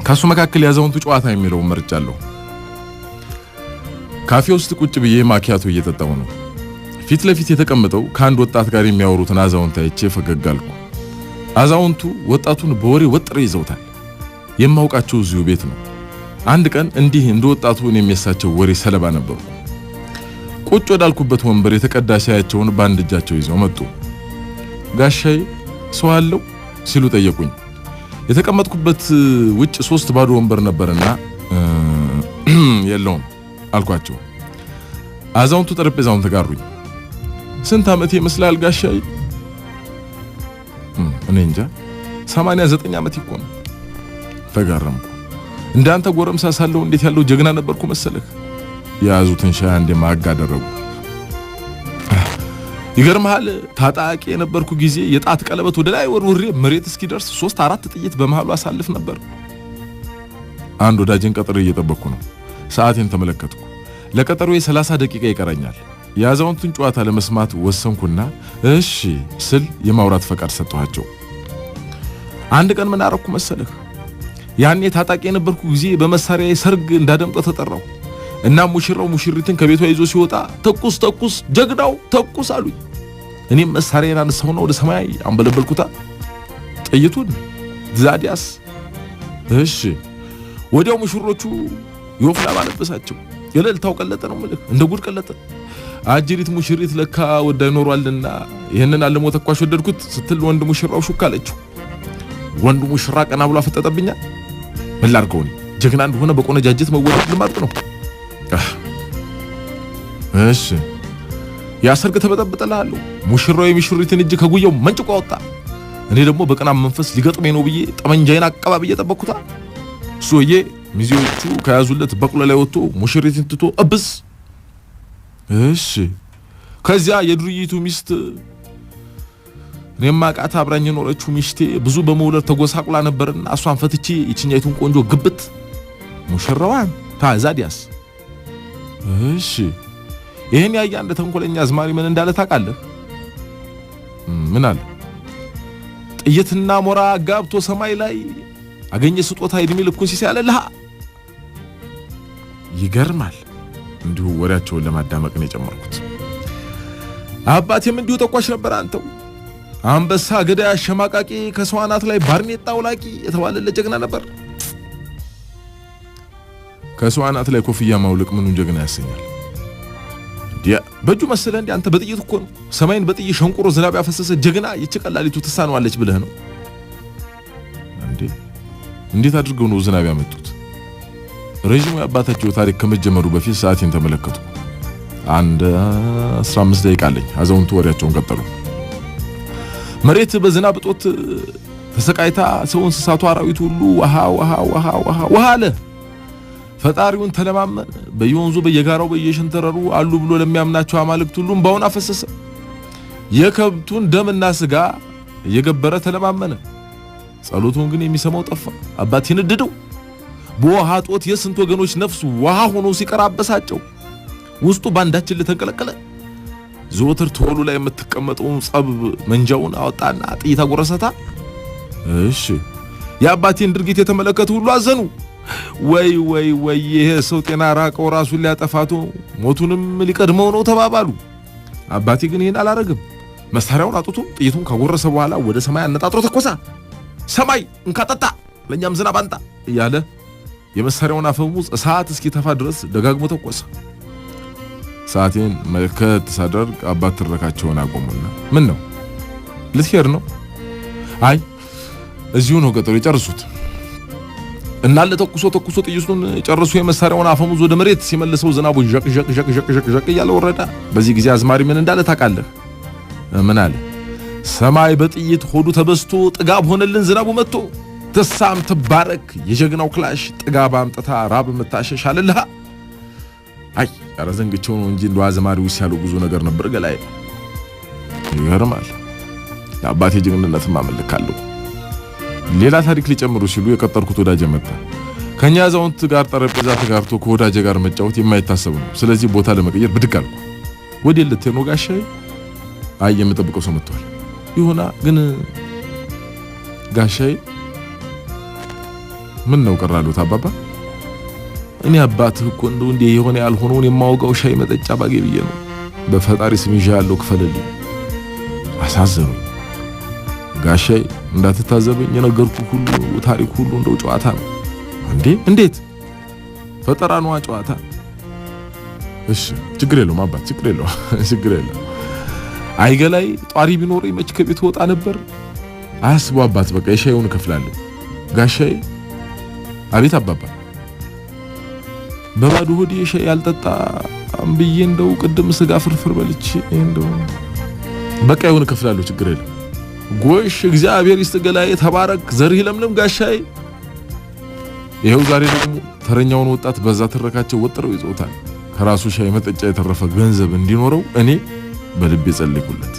ካሱ መካከል ያዛውንቱ ጨዋታ የሚለው መርጫለሁ። ካፌ ውስጥ ቁጭ ብዬ ማኪያቶ እየጠጣው ነው። ፊት ለፊት የተቀመጠው ከአንድ ወጣት ጋር የሚያወሩትን አዛውንት አይቼ ፈገግ አልኩ። አዛውንቱ ወጣቱን በወሬ ወጥረው ይዘውታል። የማውቃቸው እዚሁ ቤት ነው። አንድ ቀን እንዲህ እንደ ወጣቱን የሚያሳቸው ወሬ ሰለባ ነበርኩ። ቁጭ ወዳልኩበት ወንበር የተቀዳ ሻያቸውን በአንድ እጃቸው ይዘው መጡ። ጋሻዬ ሰው አለው ሲሉ ጠየቁኝ። የተቀመጥኩበት ውጭ 3 ባዶ ወንበር ነበርና የለውም አልኳቸው። አዛውንቱ ጠረጴዛውን ተጋሩኝ። ስንት ዓመት ይመስላል ጋሻዬ? እኔ እንጃ 89 ዓመት ይቆም። ተጋረምኩ። እንዳንተ ጎረምሳ ሳለው እንዴት ያለው ጀግና ነበርኩ መሰለህ። የያዙትን ሻይ አንዴ ማጋ አደረጉ። ይገርምሃል ታጣቂ የነበርኩ ጊዜ የጣት ቀለበት ወደ ላይ ወርውሬ መሬት እስኪደርስ 3-4 ጥይት በመሃሉ አሳልፍ ነበር። አንድ ወዳጅን ቀጠሮ እየጠበቅኩ ነው። ሰዓቴን ተመለከትኩ። ለቀጠሮዬ 30 ደቂቃ ይቀረኛል። የአዛውንቱን ጨዋታ ለመስማት ወሰንኩና እሺ ስል የማውራት ፈቃድ ሰጠኋቸው። አንድ ቀን ምን አደረኩ መሰለህ? ያኔ ታጣቂ የነበርኩ ጊዜ በመሳሪያዬ ሰርግ እንዳደምቀው ተጠራው እና ሙሽራው ሙሽሪትን ከቤቷ ይዞ ሲወጣ ተኩስ ተኩስ ጀግናው ተኩስ አሉኝ። እኔም መሳሪያዬን አነሳሁና ወደ ሰማይ አንበለበልኩታ ጥይቱን። ዛዲያስ እሺ ወዲያው ሙሽሮቹ ይወፍላ ባለበሳቸው። የለልታው ቀለጠ ነው ማለት እንደ ጉድ ቀለጠ። አጅሪት ሙሽሪት ለካ ወዳይ ኖሯልና ይሄንን አለሞ ተኳሽ ወደድኩት ስትል ወንድ ሙሽራው ሹክ አለችው። ወንዱ ሙሽራ ቀና ብሎ አፈጠጠብኛ። ምን ላድርገው? ጀግና እንደሆነ በቆነጃጀት መወደድ ልማድ ነው። እሺ ያሰርግ ተበጠበጠላሉ። ሙሽራው የሚሽሪትን እጅ ከጉያው መንጭቆ አወጣ። እኔ ደግሞ በቀናም መንፈስ ሊገጥመኝ ነው ብዬ ጠመንጃዬን አቀባብዬ ጠበቅኩታ። ሶዬ ሚዜዎቹ ከያዙለት በቅሎ ላይ ወጥቶ ሙሽሪትን ትቶ እብስ። እሺ ከዚያ የዱርይቱ ሚስት እኔም ማቃታ አብራኝ ኖረችው ሚስቴ ብዙ በመውለድ ተጎሳቁላ ነበርና እሷን ፈትቼ ይችኛይቱን ቆንጆ ግብት ሙሽራዋን ታዛዲያስ። እሺ ይሄን ያያ እንደ ተንኮለኛ አዝማሪ ምን እንዳለ ታውቃለህ? ምን አለ? ጥይትና ሞራ ጋብቶ ሰማይ ላይ አገኘ ስጦታ እድሜ ልኩን ሲሳለልህ። ይገርማል። እንዲሁ ወሬያቸውን ለማዳመቅ ነው የጨመርኩት። አባቴም እንዲሁ ተቋሽ ነበር። አንተው አንበሳ ገዳይ አሸማቃቂ ከሰው አናት ላይ ባርኔጣ አውላቂ የተባለለት ጀግና ነበር። ከሰው አናት ላይ ኮፍያ ማውለቅ ምኑን ጀግና ያሰኛል? ዲያ በእጁ መሰለህ እንዴ? አንተ በጥይት እኮ ነው ሰማይን በጥይት ሸንቁሮ ዝናብ ያፈሰሰ ጀግና ይችቀላሊቱ ትሳነዋለች ብለህ ነው እንዴ? እንዴት አድርገው ነው ዝናብ ያመጡት? ረጅሙ የአባታቸው ታሪክ ከመጀመሩ በፊት ሰዓቴን ተመለከቱ። 15 ደቂቃ አለኝ። አዛውንቱ ወሬያቸውን ቀጠሉ። መሬት በዝናብ እጦት ተሰቃይታ ሰው እንስሳቱ አራዊቱ ሁሉ ውሃ አለ። ፈጣሪውን ተለማመን። በየወንዙ በየጋራው በየሸንተረሩ አሉ ብሎ ለሚያምናቸው አማልክት ሁሉም ባውን አፈሰሰ። የከብቱን ደምና ስጋ እየገበረ ተለማመነ። ጸሎቱን ግን የሚሰማው ጠፋ። አባቴን ነደደው። በውሃ ጦት የስንት ወገኖች ነፍስ ውሃ ሆኖ ሲቀራበሳቸው ውስጡ ባንዳችን ለተንቀለቀለ ዘወትር ተወሉ ላይ የምትቀመጠውን ጸብ መንጃውን አወጣና ጥይት አጎረሰታ። እሺ የአባቴን ድርጊት የተመለከቱ ሁሉ አዘኑ። ወይ ይሄ ሰው ጤና ራቀው ራሱን ሊያጠፋቱ ሞቱንም ሊቀድመው ነው ተባባሉ። አባቴ ግን ይሄን አላረግም። መሳሪያውን አጥቶ ጥይቱን ካጎረሰ በኋላ ወደ ሰማይ አነጣጥሮ ተኮሳ። ሰማይ እንካጠጣ ለኛም ዝናብ አንጣ እያለ የመሳሪያውን አፈሙዝ እሳት እስኪተፋ ድረስ ደጋግሞ ተኮሰ። ሰዓቴን መልከት ሳደርግ አባት ትረካቸውን አቆሙና ምን ነው ልትሄድ ነው? አይ እዚሁ ነው ቀጠሮ ይጨርሱት እና ለተኩሶ ጥይቱን ጨርሶ የመሳሪያውን አፈሙዝ ወደ መሬት ሲመልሰው ዝናቡ ዠቅ እያለ ወረደ። በዚህ ጊዜ አዝማሪ ምን እንዳለ ታውቃለህ? ምን አለ? ሰማይ በጥይት ሆዱ ተበስቶ ጥጋብ ሆነልን ዝናቡ መጥቶ ተሳም ተባረክ የጀግናው ክላሽ ጥጋብ አምጥታ ራብ መታሸሽ አለልህ። አይ አረዘንግቸው ነው እንጂ እንደው አዝማሪው ሲያለው ብዙ ነገር ነበር ገላይ። ይገርማል። ለአባቴ ጀግንነት ማመልካለሁ። ሌላ ታሪክ ሊጨምሩ ሲሉ የቀጠርኩት ወዳጄ መጣ። ከኛ አዛውንት ጋር ጠረጴዛ ተጋርቶ ከወዳጄ ጋር መጫወት የማይታሰብ ነው። ስለዚህ ቦታ ለመቀየር ብድግ አልኩ። ወዴት ልትሄድ ነው ጋሻዬ? አይ የምጠብቀው ሰው መጥቷል። ይሁና ግን ጋሻዬ ምን ነው ቀራሉት አባባ? እኔ አባትህ እኮ እንደው እንዴ የሆነ ያልሆነውን የማውጋው ሻይ መጠጫ ባገቢዬ ነው። በፈጣሪ ስም ይዣለሁ ክፈልልኝ። አሳዘኑ ጋሻይ እንዳትታዘበኝ የነገርኩ ሁሉ ታሪክ ሁሉ እንደው ጨዋታ ነው እንዴ? እንዴት ፈጠራ ነው ጨዋታ? እሺ ችግር የለውም አባት ችግር የለውም። አይገላይ ጧሪ ቢኖረኝ መች ከቤት ወጣ ነበር። አስቡ አባት በቃ የሻዩን እከፍላለሁ። ጋሻይ አቤት አባባ። በባዶ ሆዴ ሻይ ያልጠጣ ብዬ እንደው ቅድም ስጋ ፍርፍር በልቼ እንደው በቃ ይሁን እከፍላለሁ ችግር የለም። ጎሽ እግዚአብሔር ይስጥገላይ ተባረክ ዘርህ ለምለም ጋሻይ። ይሄው ዛሬ ደግሞ ተረኛውን ወጣት በዛ ተረካቸው ወጥረው ይዞታል። ከራሱ ሻይ መጠጫ የተረፈ ገንዘብ እንዲኖረው እኔ በልቤ ጸልይኩለት።